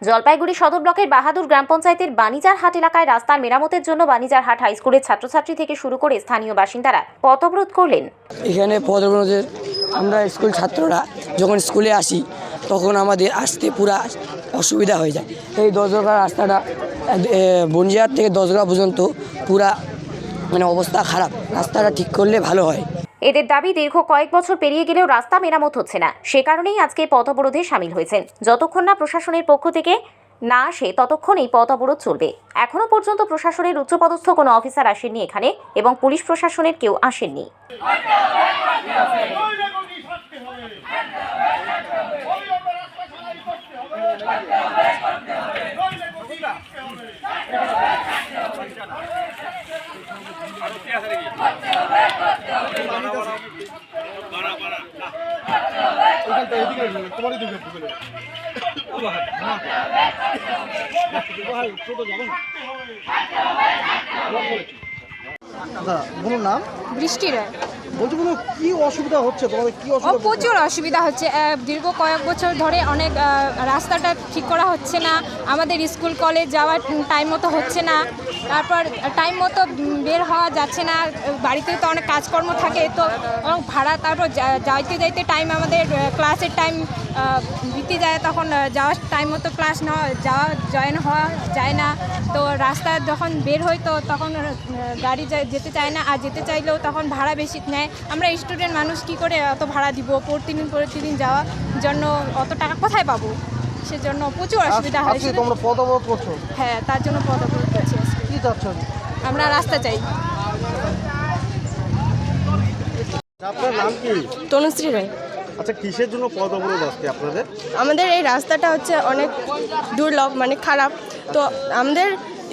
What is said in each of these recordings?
জলপাইগুড়ি সদর ব্লকের বাহাদুর গ্রাম পঞ্চায়েতের বানিজার হাট এলাকায় রাস্তার মেরামতের জন্য বানিজার হাট হাই স্কুলের ছাত্রছাত্রী থেকে শুরু করে স্থানীয় বাসিন্দারা পথ অবরোধ করলেন। এখানে পথ অবরোধের আমরা স্কুল ছাত্ররা যখন স্কুলে আসি তখন আমাদের আসতে পুরা অসুবিধা হয়ে যায়। এই 10 টাকা রাস্তাটা বনজিয়ার থেকে 10 টাকা পর্যন্ত পুরা অবস্থা খারাপ, রাস্তাটা ঠিক করলে ভালো হয়। এদের দাবি দীর্ঘ কয়েক বছর পেরিয়ে গেলেও রাস্তা মেরামত হচ্ছে না, সে কারণেই আজকে পথ অবরোধে সামিল হয়েছেন। যতক্ষণ না প্রশাসনের পক্ষ থেকে না আসে ততক্ষণ এই পথ অবরোধ চলবে। এখনো পর্যন্ত প্রশাসনের উচ্চপদস্থ কোনো অফিসার আসেননি এখানে এবং পুলিশ প্রশাসনের কেউ আসেননি। বলুন নাম। বৃষ্টি রায়। বলছি বলো, কি অসুবিধা হচ্ছে তোমাদের? কি অসুবিধা? প্রচুর অসুবিধা হচ্ছে। দীর্ঘ কয়েক বছর ধরে অনেক রাস্তাটা ঠিক করা হচ্ছে না। আমাদের স্কুল কলেজ যাওয়ার টাইম মতো হচ্ছে না, তারপর টাইম মতো বের হওয়া যাচ্ছে না। বাড়িতে তো অনেক কাজকর্ম থাকে, তো ভাড়া, তারপর যাইতে যাইতে টাইম, আমাদের ক্লাসের টাইম বিতে যায়, তখন যাওয়ার টাইম মতো ক্লাস জয়েন হওয়া যায় না। তো রাস্তা যখন বের হই তো তখন গাড়ি যেতে চায় না, আর যেতে চাইলেও তখন ভাড়া বেশি নেয়। আমরা স্টুডেন্ট মানুষ, কী করে অত ভাড়া দিব? প্রতিদিন যাওয়ার জন্য অত টাকা কোথায় পাবো? সেজন্য প্রচুর অসুবিধা হয়। তোমরা পথ অবরোধ করছো? হ্যাঁ, তার জন্য পথ অবরোধ করছি। কি চাচ্ছ? আমরা রাস্তা চাই। আপনার নাম কি? তনুশ্রী রায়। আচ্ছা, কিসের জন্য পথ অবরোধ আজকে আপনাদের? আমাদের এই রাস্তাটা হচ্ছে অনেক দুর্লভ, খারাপ। তো আমাদের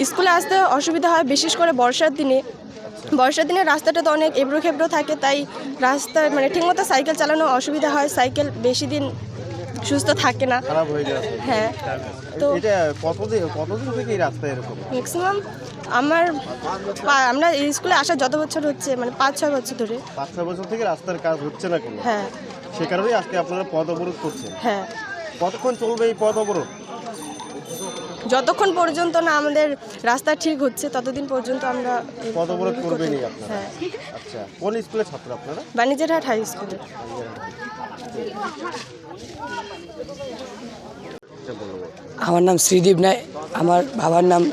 স্কুলে আসতে অসুবিধা হয়, বিশেষ করে বর্ষার দিনে। রাস্তাটা তো অনেক এবড়ো খেবড়ো থাকে, তাই রাস্তা ঠিকমতো সাইকেল চালানো অসুবিধা হয়। সাইকেল বেশি দিন সুস্থ থাকে না, খারাপ হয়ে যায়। হ্যাঁ। তো এটা কতদিন থেকে এই রাস্তা এরকম? ম্যাক্সিমাম আমরা এই স্কুলে আসা যত বছর হচ্ছে, 5-6 বছর ধরে। 5-6 বছর থেকে রাস্তার কাজ হচ্ছে না কেন? হ্যাঁ, সে কারণেই আজকে আপনারা পথ অবরোধ করছেন। হ্যাঁ। কতক্ষণ চলবে এই পথ অবরোধ? যতক্ষণ পর্যন্ত না আমাদের রাস্তা ঠিক হচ্ছে ততদিন পর্যন্ত আমরা পথ অবরোধ করবেনই আপনারা? হ্যাঁ। আচ্ছা, কোন স্কুলের ছাত্র আপনারা? বানিজার হাট হাই স্কুলে। আমার নাম শ্রীদীপ রায়, আমার বাবার নাম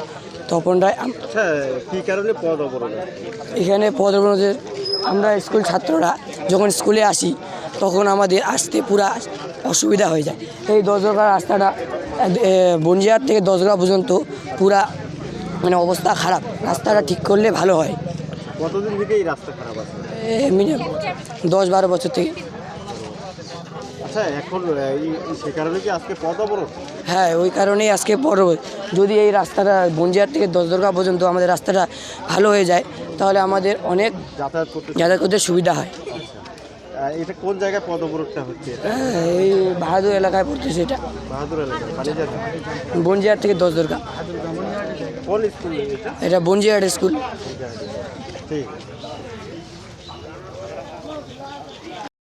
তপন রায়। আচ্ছা, কী কারণে পথ অবরোধ? এখানে পথ অবরোধের আমরা স্কুল ছাত্ররা যখন স্কুলে আসি তখন আমাদের আসতে পুরা অসুবিধা হয়ে যায়। এই 10 টাকা রাস্তাটা বনজিয়ার থেকে 10 টাকা পর্যন্ত পুরা অবস্থা খারাপ, রাস্তাটা ঠিক করলে ভালো হয়। কতদিন থেকে এই রাস্তা খারাপ আছে? মিনিমাম 10-12 বছর থেকে। আচ্ছা, এখন সে কারণে কি আজকে পথ অবরোধ? হ্যাঁ, ওই কারণেই আজকে পথ অবরোধ। যদি এই রাস্তাটা বনজিয়ার থেকে 10 টাকা পর্যন্ত আমাদের রাস্তাটা ভালো হয়ে যায় তাহলে আমাদের অনেক যাতায়াত করতে সুবিধা হয়। এটা কোন জায়গায় পথ অবরোধটা হচ্ছে? এই বাহাদুর এলাকায় পড়তেছে এটা। বাহাদুর এলাকা, বনজিয়ার থেকে 10 টাকা। কোন স্কুল? এটা বনজিয়ার স্কুল। ঠিক।